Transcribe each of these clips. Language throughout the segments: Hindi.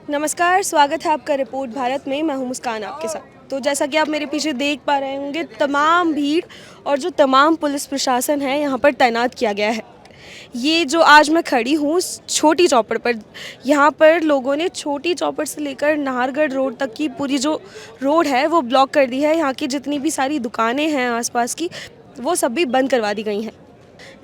नमस्कार, स्वागत है आपका रिपोर्ट भारत में। मैं हूं मुस्कान आपके साथ। तो जैसा कि आप मेरे पीछे देख पा रहे होंगे, तमाम भीड़ और जो तमाम पुलिस प्रशासन है यहाँ पर तैनात किया गया है। ये जो आज मैं खड़ी हूँ छोटी चौपड़ पर, यहाँ पर लोगों ने छोटी चौपड़ से लेकर नाहरगढ़ रोड तक की पूरी जो रोड है वो ब्लॉक कर दी है। यहाँ की जितनी भी सारी दुकानें हैं आसपास की, वो सब भी बंद करवा दी गई हैं।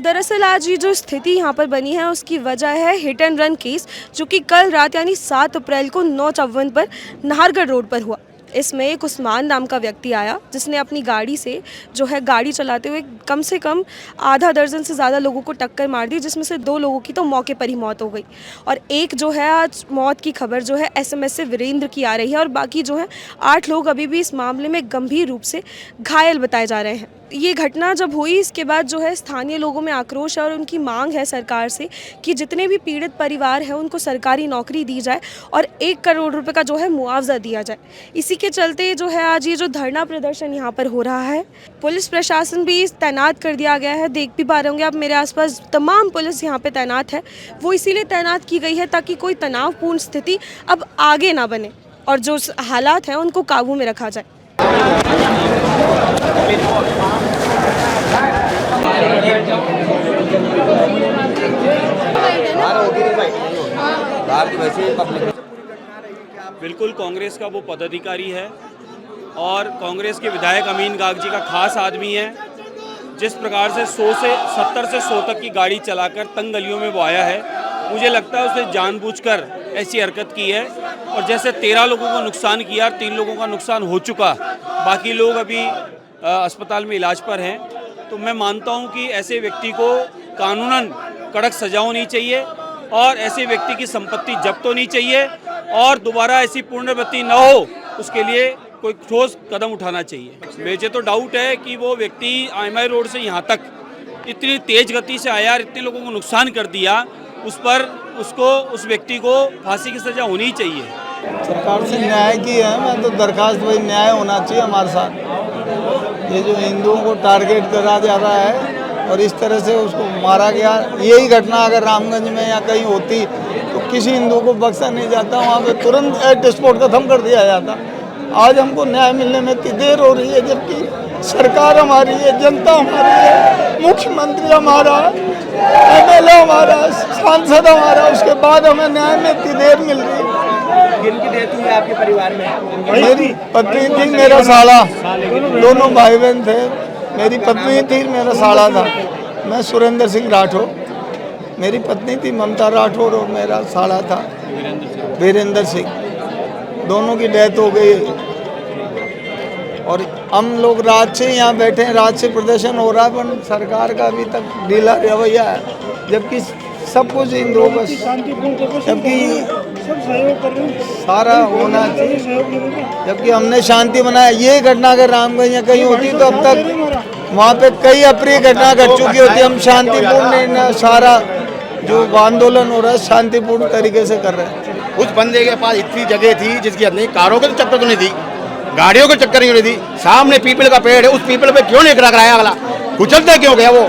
दरअसल आज ये जो स्थिति यहाँ पर बनी है उसकी वजह है हिट एंड रन केस, जो कि कल रात यानी 7 अप्रैल को 9:54 पर नाहरगढ़ रोड पर हुआ। इसमें एक उस्मान नाम का व्यक्ति आया जिसने अपनी गाड़ी से जो है गाड़ी चलाते हुए कम से कम आधा दर्जन से ज़्यादा लोगों को टक्कर मार दी, जिसमें से 2 लोगों की तो मौके पर ही मौत हो गई। और एक जो है आज मौत की खबर जो है SMS से वीरेंद्र की आ रही है, और बाकी जो है 8 लोग अभी भी इस मामले में गंभीर रूप से घायल बताए जा रहे हैं। ये घटना जब हुई इसके बाद जो है स्थानीय लोगों में आक्रोश है और उनकी मांग है सरकार से कि जितने भी पीड़ित परिवार हैं उनको सरकारी नौकरी दी जाए और 1 करोड़ रुपए का जो है मुआवजा दिया जाए। इसी के चलते जो है आज ये जो धरना प्रदर्शन यहाँ पर हो रहा है। पुलिस प्रशासन भी तैनात कर दिया गया है। देख भी पा रहे होंगे आप मेरे आसपास तमाम पुलिस यहाँ पे तैनात है। वो इसीलिए तैनात की गई है ताकि कोई तनावपूर्ण स्थिति अब आगे ना बने और जो हालात हैं उनको काबू में रखा जाए। बिल्कुल कांग्रेस का वो पदाधिकारी है और कांग्रेस के विधायक अमीन गाग जी का खास आदमी है। जिस प्रकार से 70 से 100 तक की गाड़ी चलाकर तंग गलियों में वो आया है, मुझे लगता है उसने जानबूझकर ऐसी हरकत की है। और जैसे 13 लोगों को नुकसान किया, 3 लोगों का नुकसान हो चुका, बाकी लोग अभी अस्पताल में इलाज पर हैं। तो मैं मानता हूं कि ऐसे व्यक्ति को कानूनन कड़क सजा होनी चाहिए और ऐसे व्यक्ति की संपत्ति जब्त होनी चाहिए और दोबारा ऐसी पुनरावृत्ति न हो, उसके लिए कोई ठोस कदम उठाना चाहिए। मुझे तो डाउट है कि वो व्यक्ति IMI रोड से यहाँ तक इतनी तेज गति से आया और इतने लोगों को नुकसान कर दिया, उस व्यक्ति को फांसी की सजा होनी चाहिए। सरकार से न्याय की है। मैं तो दरखास्त वही न्याय होना चाहिए हमारे साथ। ये जो हिंदुओं को टारगेट करा जा रहा है और इस तरह से उसको मारा गया, यही घटना अगर रामगंज में या कहीं होती तो किसी हिंदू को बख्शा नहीं जाता, वहाँ पे तुरंत एट स्पॉट खत्म कर दिया जाता। आज हमको न्याय मिलने में इतनी देर हो रही है, जबकि सरकार हमारी है, जनता हमारी है, मुख्यमंत्री हमारा, MLA हमारा, सांसद हमारा, उसके बाद हमें न्याय में इतनी देर मिल रही है। किनकी डेथ हुई आपके परिवार में? मेरी पत्नी थी, मेरा साला, दोनों भाई बहन थे। मेरी पत्नी थी, मेरा साला था। मैं सुरेंद्र सिंह राठौर, मेरी पत्नी थी ममता राठौर और मेरा साला था वीरेंद्र सिंह। दोनों की डेथ हो गई और हम लोग रात से यहाँ बैठे हैं, रात से प्रदर्शन हो रहा है, पर सरकार का अभी तक ढीला रवैया है, जबकि सब कुछ हिंदुओं का, जबकि सारा होना चाहिए, जबकि हमने शांति बनाया। ये घटना अगर रामगंज या कहीं होती तो अब तक वहाँ पे कई अप्रिय घटना घट चुकी होती। हम शांतिपूर्ण सारा जो आंदोलन हो रहा है शांतिपूर्ण तरीके से कर रहे हैं। उस बंदे के पास इतनी जगह थी जिसकी हद नहीं, कारों के तो चक्कर तो नहीं थी, गाड़ियों के चक्कर नहीं थी। सामने पीपल का पेड़ है, उस पीपल पे क्यों नहीं कराया अगला? कुचलते क्यों गया? वो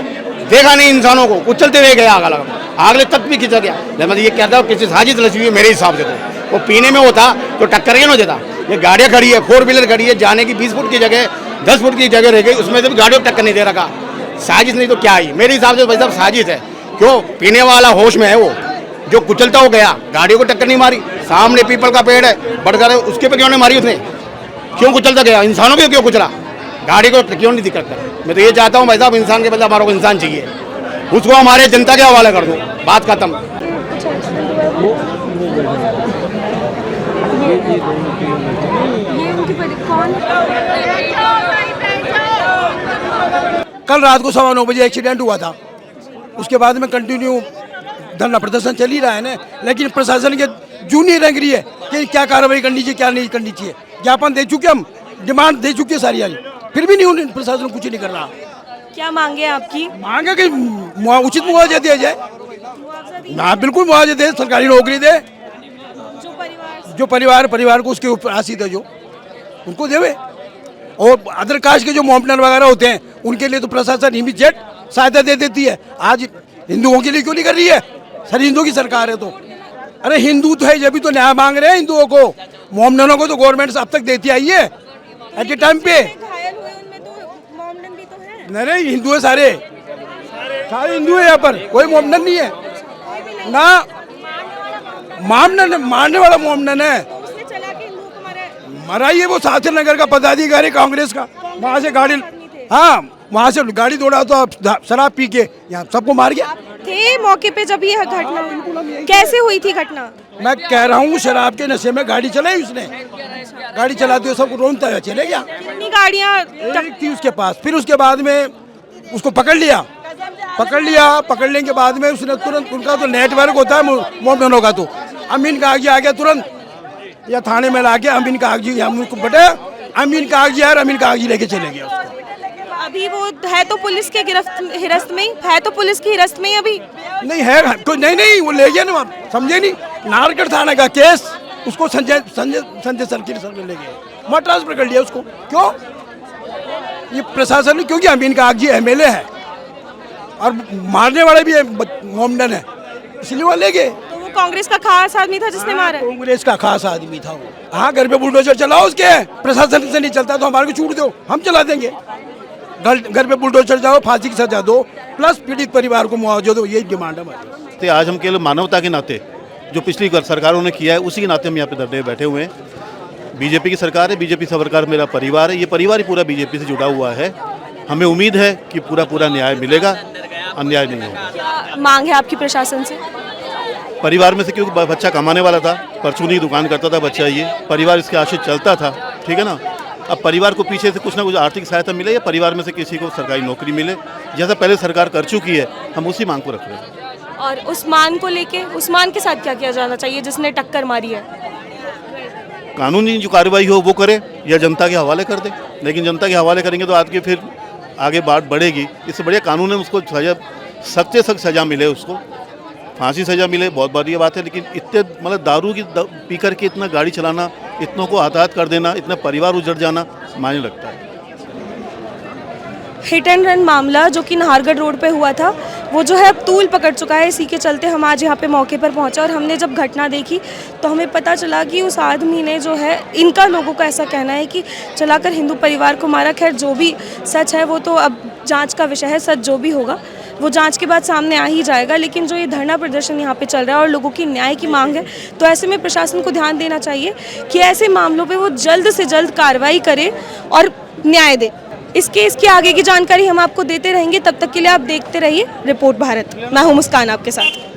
देखा नहीं इंसानों को, कुचलते हुए गया अगला, अगले तक भी खिंचा गया। मतलब ये कहता हूँ किसी साजिश रची हुई है मेरे हिसाब से। तो वो पीने में होता तो टक्कर ही ना देता। ये गाड़ियाँ खड़ी है, 4 व्हीलर खड़ी है, जाने की 20 फुट की जगह 10 फुट की जगह रह गई, उसमें जब गाड़ियों को टक्कर नहीं दे रखा। साजिश नहीं तो क्या ही? मेरे हिसाब से भाई साहब साजिश है। क्यों? पीने वाला होश में है, वो जो कुचलता हो गया, गाड़ियों को टक्कर नहीं मारी। सामने पीपल का पेड़ है, बढ़कर उसके पे क्यों नहीं मारी उसने? क्यों कुचलता गया? इंसानों को क्यों कुचला? गाड़ी को क्यों नहीं दिक्कत कर? मैं तो ये चाहता हूँ भाई साहब, इंसान के बदले हमारे को इंसान चाहिए, उसको हमारे जनता के हवाले कर दो, बात खत्म। कल रात को 9:15 बजे एक्सीडेंट हुआ था। उसके बाद में कंटिन्यू धरना प्रदर्शन चल ही रहा है ना, लेकिन प्रशासन के जून नहीं रंग रही है कि क्या कार्रवाई करनी चाहिए, क्या नहीं करनी चाहिए। ज्ञापन दे चुके, हम डिमांड दे चुके सारी आज, फिर भी नहीं, प्रशासन कुछ नहीं कर रहा। क्या मांगे आपकी? मांगे कि उचित मुआवजा दिया जाए। ना, बिल्कुल मुआवजा दे, सरकारी नौकरी दे, जो परिवार को उसके ऊपर आसित है जो उनको देवे। और अदर कास्ट के जो मॉम्पनर वगैरह होते हैं उनके लिए तो प्रशासन इमीडिएट सहायता दे देती है। आज हिंदुओं के लिए क्यों नहीं कर रही है? सर हिंदुओं की सरकार है तो अरे हिंदू तो है, ये भी तो न्याय मांग रहे हैं हिंदुओं को। मोमडनों को तो गवर्नमेंट अब तक देती आई है एट ए टाइम पे। घायल हुए उनमें तो मोमडन भी तो है। नहीं हिंदू है, सारे हिंदू है यहाँ पर, कोई मोमडन नहीं है ना। मोमडन मारने वाला मोमडन है, उसने चला के हिंदुओं को मारा है। मरा ये वो शास्त्री नगर का पदाधिकारी कांग्रेस का, वहाँ से गाड़ी, हाँ वहाँ से गाड़ी दौड़ा तो शराब पी के यहाँ सबको मार गया। थे मौके पे जब ये घटना हुई, कैसे हुई थी घटना? मैं कह रहा हूँ शराब के नशे में गाड़ी चलाई उसने, गाड़ी चलाते हुए सबको रोनता हुआ चले गया। कितनी गाड़ियाँ एक थी उसके पास, फिर उसके बाद में उसको पकड़ लिया। पकड़ने के बाद में उसने तुरंत, उनका तो नेटवर्क होता है मोमडनों का, तो अमीन कागजी आ गया तुरंत, या थाने में ला के अमीन कागजी, हम उसको बटे अमीन कागजी और अमीन कागजी लेके चले गया उसको। अभी वो है तो पुलिस के हिरासत में ही है, तो पुलिस की हिरासत में ही अभी नहीं है कोई, नहीं वो ले गया ना, समझे नहीं, नारगढ़ थाना का केस, उसको संजय सर्किल सर ले गए, वहाँ ट्रांसफर कर लिया उसको। क्यों? ये प्रशासन ने, क्योंकि अमीन कागजी एमएलए है और मारने वाले भी मोमडन है, इसलिए वो ले गए। तो वो कांग्रेस का खास आदमी था जिसने मारा? कांग्रेस का खास आदमी था वो। हाँ, घर पे बुलडोजर चलाओ उसके, प्रशासन से नहीं चलता तो हमारे को छूट दो, हम चला देंगे। घर पे बुलडोजर जाओ, फांसी की सजा दो, प्लस पीड़ित परिवार को मुआवजा दो, यही डिमांड है हमारी। आज हम केवल मानवता के नाते, जो पिछली सरकारों ने किया है उसी के नाते हम यहाँ पे धरने बैठे हुए हैं। बीजेपी की सरकार है, बीजेपी सरकार मेरा परिवार है, ये परिवार ही पूरा बीजेपी से जुड़ा हुआ है। हमें उम्मीद है कि पूरा न्याय मिलेगा, अन्याय नहीं होगा। क्या मांग है आपकी प्रशासन से? परिवार में से, क्योंकि बच्चा कमाने वाला था, परचूनी की दुकान करता था बच्चा, ये परिवार इसके आश्रित चलता था, ठीक है ना। अब परिवार को पीछे से कुछ ना कुछ आर्थिक सहायता मिले या परिवार में से किसी को सरकारी नौकरी मिले, जैसा पहले सरकार कर चुकी है, हम उसी मांग को रख रहे हैं। और उस्मान को लेके, उस्मान के साथ क्या किया जाना चाहिए जिसने टक्कर मारी है? कानूनी जो कार्रवाई हो वो करे या जनता के हवाले कर दे, लेकिन जनता के हवाले करेंगे तो आपके फिर आगे बात बढ़ेगी। इससे बढ़िया कानून है, उसको सजा, सख्त से सख्त सजा मिले, उसको फांसी सजा मिले, बहुत बढ़िया बात है। लेकिन इतने मतलब दारू की पी करके इतना गाड़ी चलाना, इतनों को हताहत कर देना, इतना परिवार उजड़ जाना मायने लगता है। हिट एंड रन मामला जो कि नाहरगढ़ रोड पे हुआ था, वो जो है अब तूल पकड़ चुका है। इसी के चलते हम आज यहाँ पे मौके पर पहुँचा और हमने जब घटना देखी तो हमें पता चला कि उस आदमी ने जो है, इनका लोगों का ऐसा कहना है कि चलाकर हिंदू परिवार को मारा। खैर जो भी सच है वो तो अब जांच का विषय है, सच जो भी होगा वो जांच के बाद सामने आ ही जाएगा। लेकिन जो ये धरना प्रदर्शन यहाँ पे चल रहा है और लोगों की न्याय की मांग है, तो ऐसे में प्रशासन को ध्यान देना चाहिए कि ऐसे मामलों पे वो जल्द से जल्द कार्रवाई करे और न्याय दे। इसके आगे की जानकारी हम आपको देते रहेंगे। तब तक के लिए आप देखते रहिए रिपोर्ट भारत। मैं हूँ मुस्कान आपके साथ।